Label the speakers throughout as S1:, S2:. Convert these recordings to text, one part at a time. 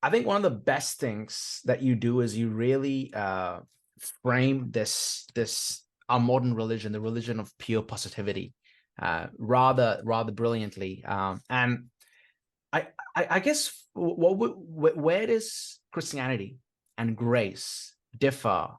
S1: I think one of the best things that you do is you really frame this our modern religion, the religion of pure positivity, rather brilliantly. And I guess where does Christianity and grace differ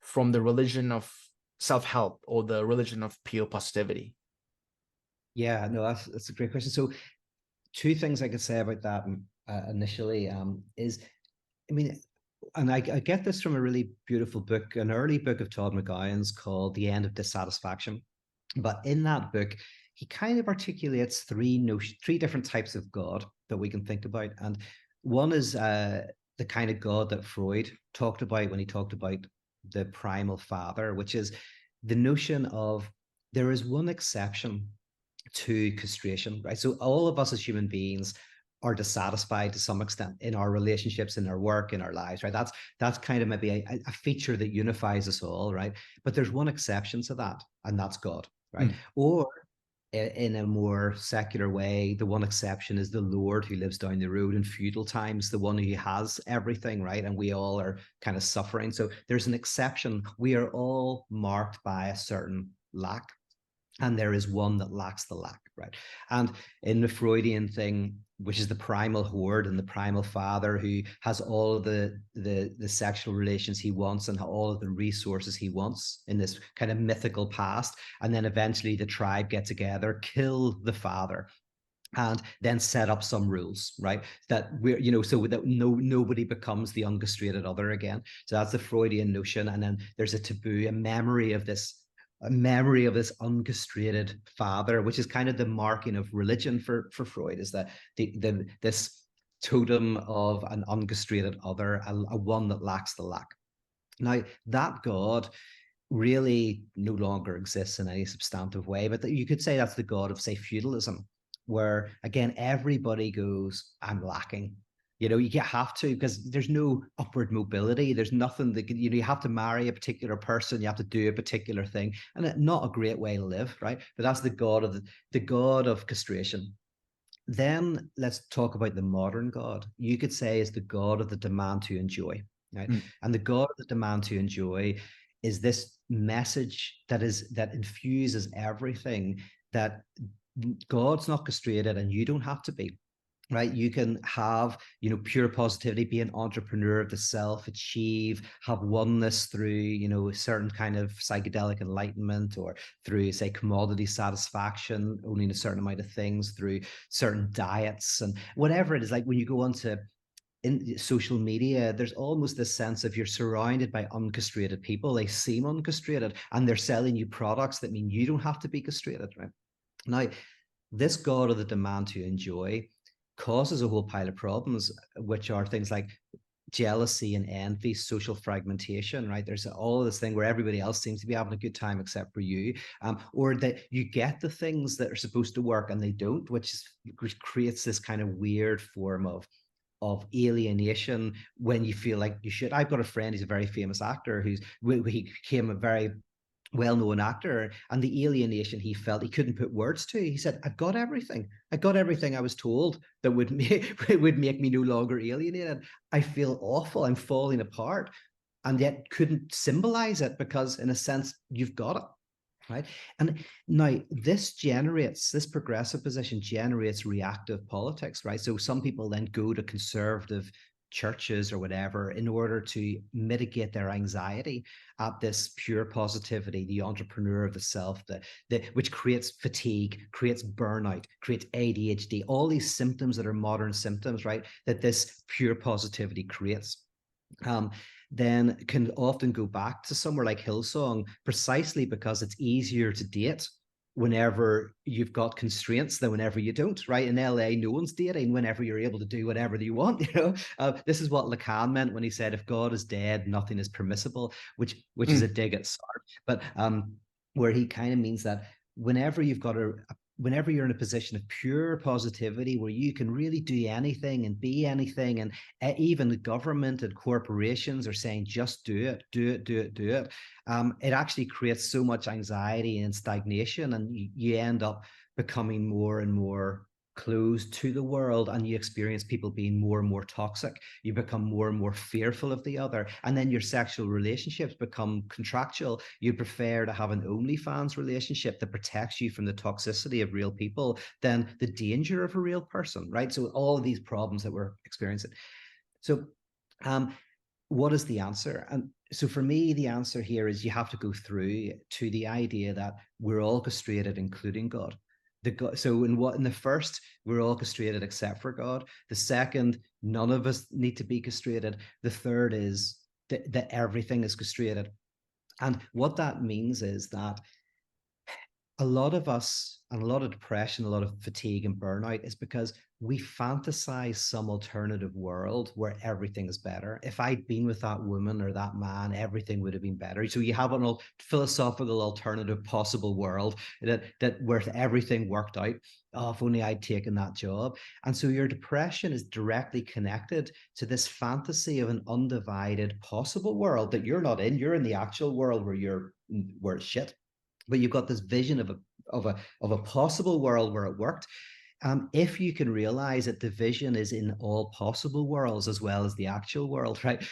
S1: from the religion of self-help or the religion of pure positivity?
S2: Yeah, no, that's a great question. So, two things I could say about that initially is, I mean, and I get this from a really beautiful book, an early book of Todd McGowan's called The End of Dissatisfaction. But in that book, he kind of articulates three different types of God that we can think about. And one is the kind of God that Freud talked about when he talked about the primal father, which is the notion of there is one exception to castration, right? So all of us as human beings are dissatisfied to some extent in our relationships, in our work, in our lives, right? That's kind of maybe a feature that unifies us all, right? But there's one exception to that, and that's God, right?
S1: Mm.
S2: Or in a more secular way, the one exception is the Lord who lives down the road in feudal times, the one who has everything, right? And we all are kind of suffering. So there's an exception. We are all marked by a certain lack, and there is one that lacks the lack, right? And in the Freudian thing, which is the primal horde and the primal father who has all of the sexual relations he wants and all of the resources he wants in this kind of mythical past, and then eventually the tribe get together, kill the father, and then set up some rules, right? That we're, so that nobody becomes the uncastrated other again. So that's the Freudian notion. And then there's a taboo, a memory of this uncastrated father, which is kind of the marking of religion for Freud, is that this totem of an uncastrated other, a one that lacks the lack. Now, that God really no longer exists in any substantive way, but you could say that's the God of, say, feudalism, where again, everybody goes, I'm lacking. You have to, because there's no upward mobility. There's nothing that you have to marry a particular person, you have to do a particular thing, and not a great way to live, right? But that's the God of castration. Then let's talk about the modern God. You could say is the God of the demand to enjoy, right?
S1: Mm.
S2: And the God of the demand to enjoy is this message that infuses everything, that God's not castrated and you don't have to be, right? You can have, pure positivity, be an entrepreneur of the self, achieve, have oneness through, a certain kind of psychedelic enlightenment, or through, say, commodity satisfaction, owning a certain amount of things, through certain diets and whatever it is. Like when you go onto in social media, there's almost this sense of you're surrounded by uncastrated people. They seem uncastrated and they're selling you products that mean you don't have to be castrated, right? Now, this God of the demand to enjoy causes a whole pile of problems, which are things like jealousy and envy, social fragmentation, right? There's all this thing where everybody else seems to be having a good time except for you, or that you get the things that are supposed to work and they don't, which creates this kind of weird form of alienation when you feel like you should. I've got a friend, he's a very famous actor, he became a very well-known actor, and the alienation he felt he couldn't put words to. He said, I got everything I was told that would would make me no longer alienated. I feel awful, I'm falling apart, and yet couldn't symbolize it because in a sense you've got it, right? And now this progressive position generates reactive politics, right? So some people then go to conservative churches or whatever in order to mitigate their anxiety at this pure positivity, the entrepreneur of the self, which creates fatigue, creates burnout, creates ADHD, all these symptoms that are modern symptoms, right? That this pure positivity creates. Um, then can often go back to somewhere like Hillsong precisely because it's easier to date whenever you've got constraints than whenever you don't, right? In LA, no one's dating whenever you're able to do whatever you want. This is what Lacan meant when he said, if God is dead, nothing is permissible, which is a
S1: Mm.
S2: dig at Sartre. But where he kind of means that whenever you've got whenever you're in a position of pure positivity where you can really do anything and be anything, and even the government and corporations are saying just do it, do it, do it, do it, it actually creates so much anxiety and stagnation, and you end up becoming more and more closed to the world, and you experience people being more and more toxic. You become more and more fearful of the other, and then your sexual relationships become contractual. You prefer to have an OnlyFans relationship that protects you from the toxicity of real people than the danger of a real person, right? So all of these problems that we're experiencing. So what is the answer? And so for me, the answer here is you have to go through to the idea that we're all castrated, including God. So in the first, we're all castrated except for God. The second, none of us need to be castrated. The third is that everything is castrated. And what that means is that a lot of us, and a lot of depression, a lot of fatigue and burnout is because we fantasize some alternative world where everything is better. If I'd been with that woman or that man, everything would have been better. So you have an philosophical alternative possible world that where everything worked out. Oh, if only I'd taken that job. And so your depression is directly connected to this fantasy of an undivided possible world that you're not in. You're in the actual world where it's shit, but you've got this vision of a possible world where it worked. If you can realize that the vision is in all possible worlds as well as the actual world, right?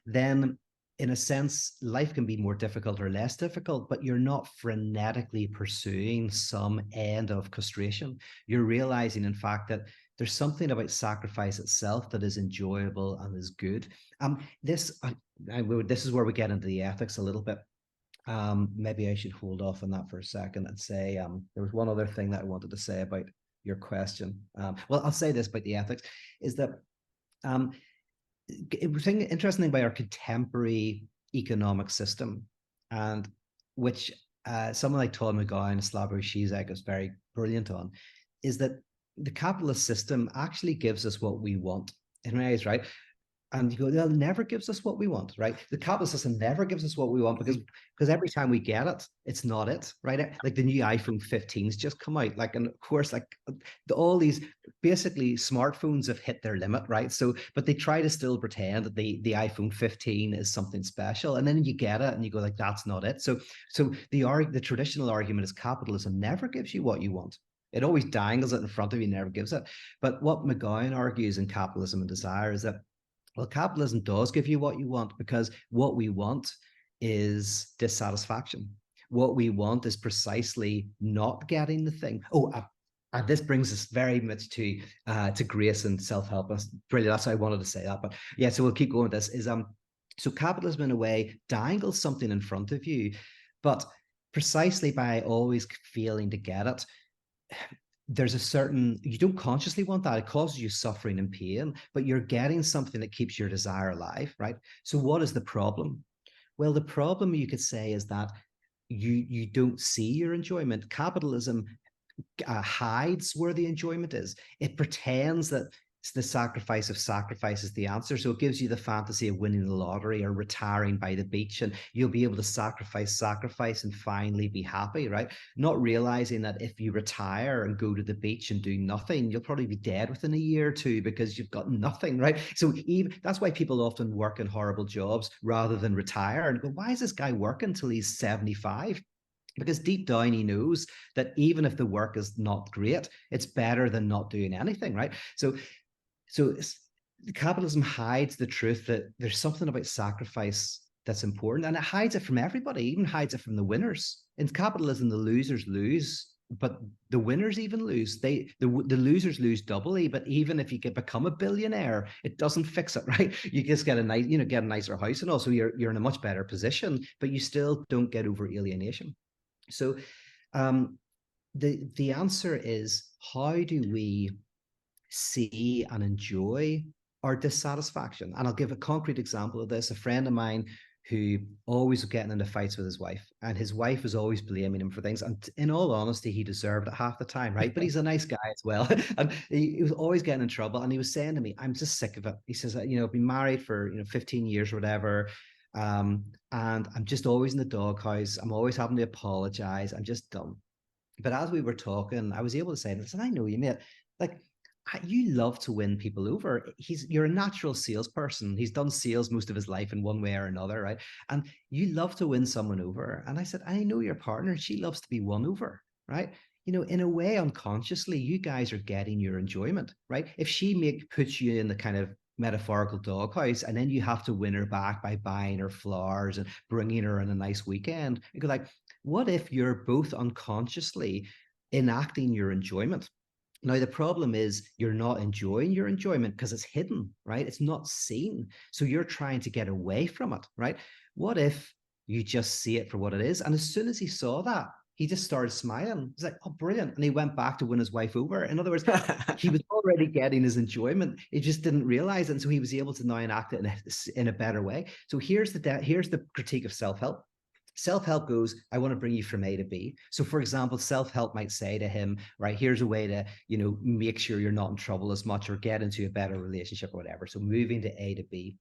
S2: Then in a sense, life can be more difficult or less difficult, but you're not frenetically pursuing some end of castration. You're realizing, in fact, that there's something about sacrifice itself that is enjoyable and is good. This is where we get into the ethics a little bit. Maybe I should hold off on that for a second and say there was one other thing that I wanted to say about your question. Well, I'll say this about the ethics is that interesting thing about our contemporary economic system, and which someone like Todd McGowan and Slavoj Žižek is very brilliant on, is that the capitalist system actually gives us what we want in ways, right? And you go, they'll never gives us what we want, right? The capitalist system never gives us what we want because every time we get it, it's not it, right? Like the new iPhone 15s just come out, like, and of course, like all these basically smartphones have hit their limit, right? So, but they try to still pretend that the iPhone 15 is something special, and then you get it, and you go like, that's not it. So the traditional argument is capitalism never gives you what you want. It always dangles it in front of you, never gives it. But what McGowan argues in Capitalism and Desire is that, well, capitalism does give you what you want, because what we want is dissatisfaction. What we want is precisely not getting the thing. And this brings us very much to grace and self-help. Brilliant. That's why I wanted to say that. But yeah, so we'll keep going with this. So capitalism in a way dangles something in front of you, but precisely by always failing to get it, there's a certain, you don't consciously want that. It causes you suffering and pain, but you're getting something that keeps your desire alive, right? So what is the problem? Well, the problem, you could say, is that you don't see your enjoyment. Capitalism hides where the enjoyment is. It pretends that the sacrifice of sacrifice is the answer. So it gives you the fantasy of winning the lottery or retiring by the beach, and you'll be able to sacrifice and finally be happy, right? Not realizing that if you retire and go to the beach and do nothing, you'll probably be dead within a year or two because you've got nothing, right? So even that's why people often work in horrible jobs rather than retire and go, why is this guy working until he's 75? Because deep down he knows that even if the work is not great, it's better than not doing anything, right? So capitalism hides the truth that there's something about sacrifice that's important, and it hides it from everybody, even hides it from the winners. In capitalism, the losers lose, but the winners even lose. The losers lose doubly. But even if you can become a billionaire, it doesn't fix it, right? You just get a nice, get a nicer house, and also you're in a much better position, but you still don't get over alienation. So the answer is, how do we see and enjoy our dissatisfaction? And I'll give a concrete example of this. A friend of mine who always was getting into fights with his wife, and his wife was always blaming him for things. And in all honesty, he deserved it half the time, right? But he's a nice guy as well. And he was always getting in trouble. And he was saying to me, I'm just sick of it. He says, I've been married for 15 years or whatever. And I'm just always in the doghouse. I'm always having to apologize. I'm just done. But as we were talking, I was able to say, listen, I know you, mate. Like, you love to win people over. You're a natural salesperson. He's done sales most of his life in one way or another, right? And you love to win someone over. And I said, I know your partner. She loves to be won over, right? in a way, unconsciously, you guys are getting your enjoyment, right? If she puts you in the kind of metaphorical doghouse, and then you have to win her back by buying her flowers and bringing her on a nice weekend, you go like, what if you're both unconsciously enacting your enjoyment? Now, the problem is you're not enjoying your enjoyment because it's hidden, right? It's not seen. So you're trying to get away from it, right? What if you just see it for what it is? And as soon as he saw that, he just started smiling. He's like, oh, brilliant. And he went back to win his wife over. In other words, he was already getting his enjoyment. He just didn't realize it. And so he was able to now enact it in a better way. So here's the critique of self-help. Self-help goes, I want to bring you from A to B. So for example, self-help might say to him, right, here's a way to, make sure you're not in trouble as much or get into a better relationship or whatever. So moving to A to B.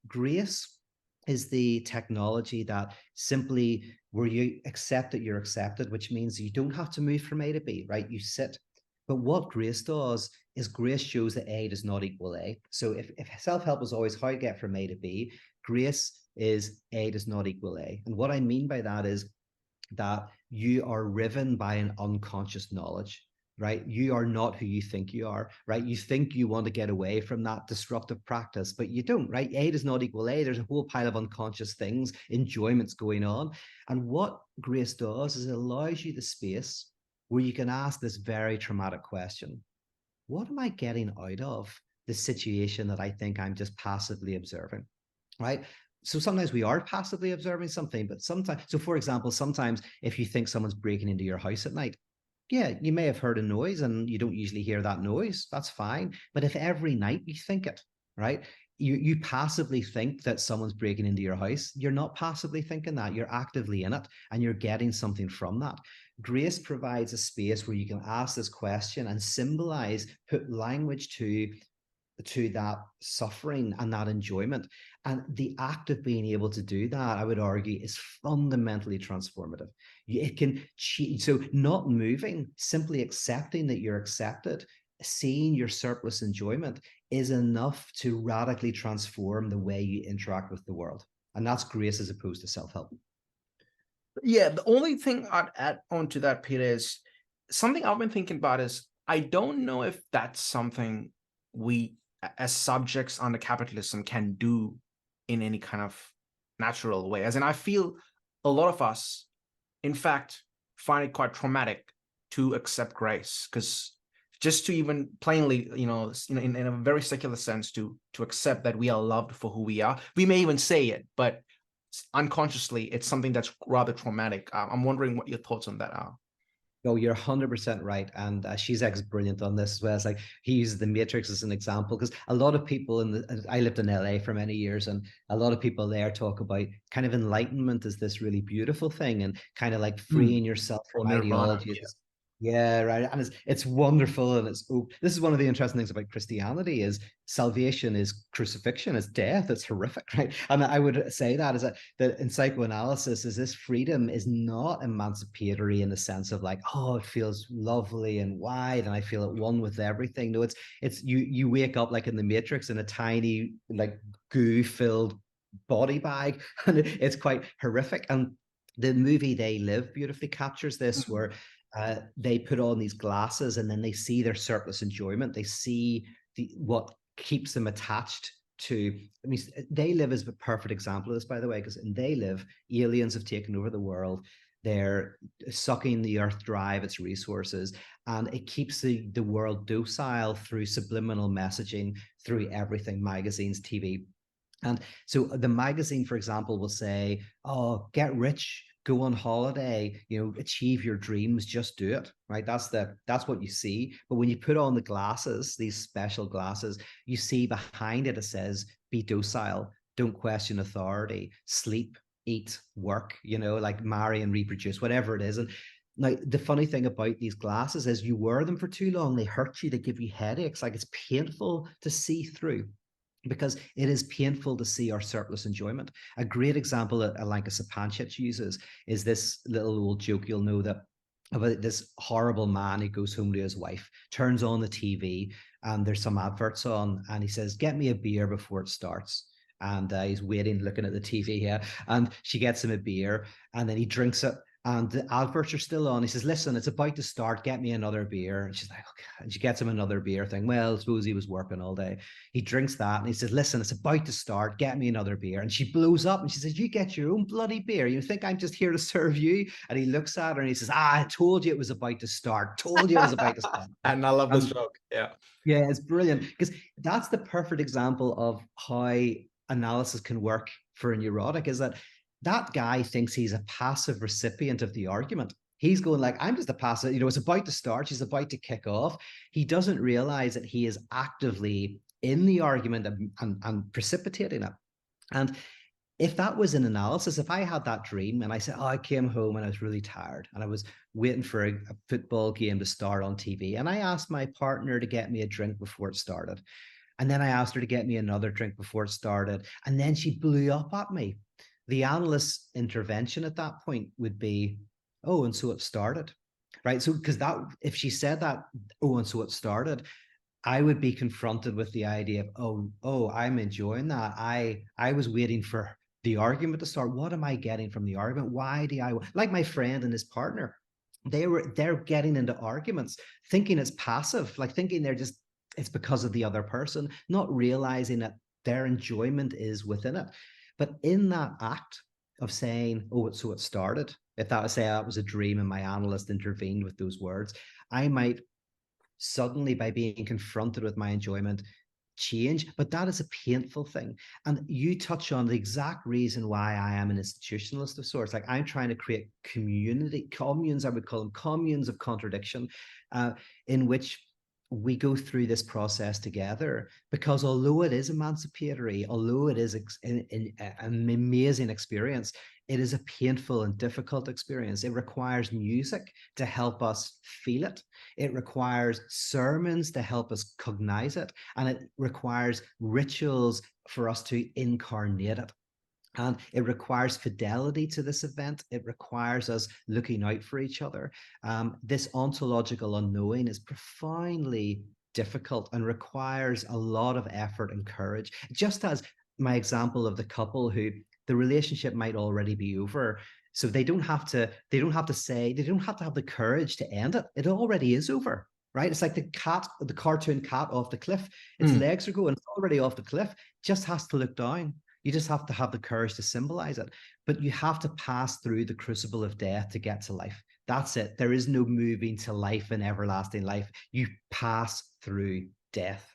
S2: Grace is the technology that simply where you accept that you're accepted, which means you don't have to move from A to B, right? You sit. But what grace does is grace shows that A does not equal A. So if self-help is always how to get from A to B, grace is A does not equal A. And what I mean by that is that you are riven by an unconscious knowledge, right? You are not who you think you are, right? You think you want to get away from that disruptive practice, but you don't, right? A does not equal A. There's a whole pile of unconscious things, enjoyments going on. And what grace does is it allows you the space where you can ask this very traumatic question. What am I getting out of the situation that I think I'm just passively observing, right? So sometimes we are passively observing something, but sometimes, so for example, sometimes if you think someone's breaking into your house at night, yeah, you may have heard a noise and you don't usually hear that noise. That's fine. But if every night you think it, right? You passively think that someone's breaking into your house. You're not passively thinking that. You're actively in it and you're getting something from that. Grace provides a space where you can ask this question and symbolize, put language to that suffering and that enjoyment. And the act of being able to do that, I would argue, is fundamentally transformative. It can cheat. So not moving, simply accepting that you're accepted, seeing your surplus enjoyment is enough to radically transform the way you interact with the world. And that's grace as opposed to self-help.
S1: Yeah, the only thing I'd add on to that, Peter, is something I've been thinking about is I don't know if that's something we as subjects under capitalism can do in any kind of natural way. As in, I feel a lot of us, in fact, find it quite traumatic to accept grace, because just to even plainly, in a very secular sense, to accept that we are loved for who we are. We may even say it, but unconsciously, it's something that's rather traumatic. I'm wondering what your thoughts on that are.
S2: No, you're 100% right. And Shizek's brilliant on this as well. It's like he uses the Matrix as an example because a lot of people I lived in LA for many years, and a lot of people there talk about kind of enlightenment as this really beautiful thing and kind of like freeing yourself
S1: Or
S2: from
S1: nirvana.
S2: ideology. Yeah, right. And it's wonderful. And this is one of the interesting things about Christianity is salvation is crucifixion, it's death, it's horrific, right? And I would say that is that in psychoanalysis is this freedom is not emancipatory in the sense of like, oh, it feels lovely and wide and I feel at one with everything. No, it's you wake up like in the Matrix in a tiny, like goo-filled body bag, and it's quite horrific. And the movie They Live beautifully captures this, where they put on these glasses and then they see their surplus enjoyment. They see what keeps them attached to. I mean, They Live is a perfect example of this, by the way, because in They Live, aliens have taken over the world. They're sucking the earth dry of its resources, and it keeps the world docile through subliminal messaging, through everything, magazines, TV. And so the magazine, for example, will say, oh, get rich, go on holiday, achieve your dreams, just do it, right? That's what you see. But when you put on the glasses, these special glasses, you see behind it, it says, be docile, don't question authority, sleep, eat, work, like marry and reproduce, whatever it is. And now, the funny thing about these glasses is you wear them for too long, they hurt you, they give you headaches, like it's painful to see through, because it is painful to see our surplus enjoyment. A great example that Alanka Sapancic uses is this little old joke you'll know that about this horrible man who goes home to his wife, turns on the TV, and there's some adverts on, and he says, get me a beer before it starts. And he's waiting, looking at the TV, yeah, and she gets him a beer, and then he drinks it, and the adverts are still on. He says, listen, it's about to start, get me another beer. And she's like, okay. And she gets him another beer thing. Well, I suppose he was working all day. He drinks that and he says, listen, it's about to start, get me another beer. And she blows up and she says, you get your own bloody beer. You think I'm just here to serve you? And he looks at her and he says, I told you it was about to start, told you it was about to start.
S1: And I love this
S2: And
S1: joke. Yeah.
S2: yeah, it's brilliant because that's the perfect example of how analysis can work for a neurotic, is that that guy thinks he's a passive recipient of the argument. He's going like, I'm just a passive, it's about to start, she's about to kick off. He doesn't realize that he is actively in the argument and precipitating it. And if that was an analysis, if I had that dream and I said, oh, I came home and I was really tired and I was waiting for a football game to start on TV, and I asked my partner to get me a drink before it started, and then I asked her to get me another drink before it started, and then she blew up at me, the analyst's intervention at that point would be, oh, and so it started, right? So because that, if she said that, oh, and so it started, I would be confronted with the idea of, oh, I'm enjoying that. I was waiting for the argument to start. What am I getting from the argument? Why do I, like my friend and his partner, they're getting into arguments thinking it's passive, like thinking it's because of the other person, not realizing that their enjoyment is within it. But in that act of saying, oh, so it started, if that was a dream and my analyst intervened with those words, I might suddenly, by being confronted with my enjoyment, change. But that is a painful thing. And you touch on the exact reason why I am an institutionalist of sorts. Like, I'm trying to create communes, I would call them communes of contradiction, in which we go through this process together, because although it is emancipatory, although it is an amazing experience, it is a painful and difficult experience. It requires music to help us feel it. It requires sermons to help us cognize it. And it requires rituals for us to incarnate it. And it requires fidelity to this event. It requires us looking out for each other. This ontological unknowing is profoundly difficult and requires a lot of effort and courage. Just as my example of the couple who the relationship might already be over, so they don't have to have the courage to end it. It already is over, right? It's like the cartoon cat off the cliff. Its legs are going, it's already off the cliff, just has to look down. You just have to have the courage to symbolize it. But you have to pass through the crucible of death to get to life. That's it. There is no moving to life and everlasting life. You pass through death.